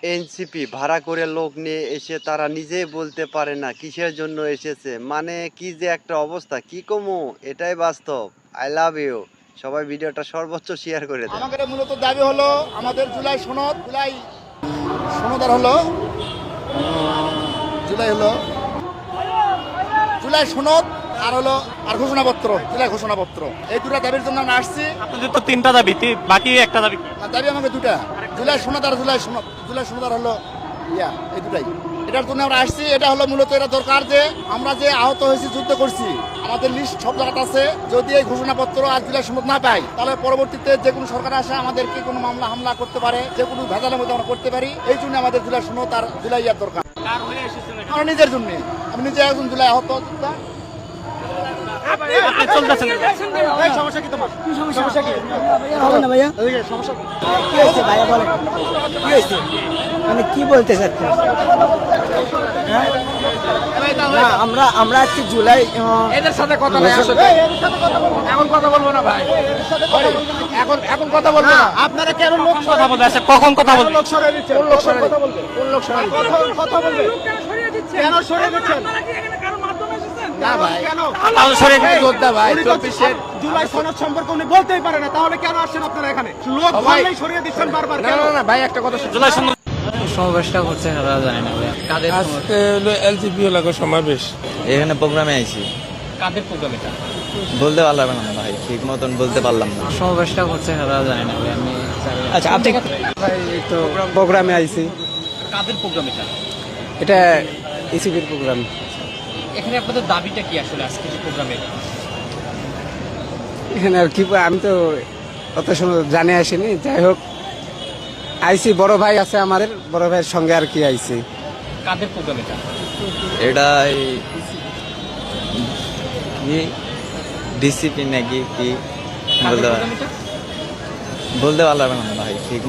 NCP ভাড়া করে লোক নিয়ে এসে তারা নিজেই বলতে পারে না কিসের জন্য এসেছে, মানে কি যে একটা অবস্থা, কি কমু, এটাই বাস্তব। I love you. সবাই ভিডিওটা সর্বোচ্চ শেয়ার করে দেন। আমাদের মূলত দাবি হলো আমাদের জুলাই সনদ, আর হলো জুলাই সনদ আর ঘোষণাপত্র, জুলাই ঘোষণাপত্র, এই দুটা দাবির জন্য আমরা আসছি। আপনাদের তো তিনটা দাবি, বাকি একটা দাবি কি? দাবি আমাকে দুটা, জুলাই সনদ আর হলো এই দুটাই। এটার জন্য আমরা আসছি। এটা হলো মূলত এটা দরকার যে আমরা যে আহত হয়েছি, যুদ্ধ করছি, আমাদের লিস্ট সব জায়গাতে আছে। যদি এই ঘোষণাপত্র আর জুলাই সনদ না পাই, তাহলে পরবর্তীতে যে কোনো সরকার আসে আমাদেরকে কোনো মামলা হামলা করতে পারে, যে কোনো ভেজালের মধ্যে আমরা করতে পারি। এই জন্য আমাদের জুলাই সনদ আর জুলাই দরকার। আমার নিজের জন্য, আমি নিজে একজন জুলাই আহত। সমস্যা কি তোমার? সমস্যা কি হবে না ভাইয়া? সমস্যা কি হয়েছে ভাইয়া, বলেন কি হয়েছে, মানে কি বলতে চাচ্ছেন? আমরা আজকে জুলাই এদের সাথে কথা নাই, এখন কথা বলবো না ভাই, এখন কথা বলবো না। আপনারা কেন লোক কথা বলতে আসে, কখন কথা বলতে? লোক সরিয়ে দিচ্ছেন? কোন লোক সরিয়ে দিচ্ছেন? কোন লোক সরিয়ে দিচ্ছেন? কথা বলবে কেন সরিয়ে দিচ্ছেন? না ভাই, তাহলে সরিয়ে দিতে যোদ্ধা ভাই, জুলাই সনদ সম্পর্কে উনি বলতেই পারে না, তাহলে কেন আসছেন আপনারা এখানে? লোক ভাই সরিয়ে দিচ্ছেন বারবার। না ভাই, একটা কথা জুলাই সনদ সমাবেশটা করছে তারা জানে না ভাইয়া। কাদের আজকে হলো এলজিবি এলাকার সমাবেশ। এখানে প্রোগ্রামে আইছি, কাদের প্রোগ্রাম এটা? বলতে পারলাম না ভাই, ঠিক মতন বলতে পারলাম না। সমাবেশটা করছে তারা জানে না ভাই, আমি আচ্ছা, আপনি ভাই তো প্রোগ্রামে আইছি। কাদের প্রোগ্রাম এটা? এটা ইসিবির প্রোগ্রাম। এখানে আপনাদের দাবিটা কি আসলে আজকে যে প্রোগ্রামে? এখানে আর কি, আমি তো অত সময় জানে আসিনি। যাই হোক, আইসি, বড় ভাই আছে আমাদের, বড় ভাইয়ের সঙ্গে আর কি আইসি। কাদের প্রোগ্রাম এটা? এটা কি ডিসিপি নাকি কি বলতে কাদের প্রোগ্রাম এটা? বলতে পারলাম না ভাই, ঠিক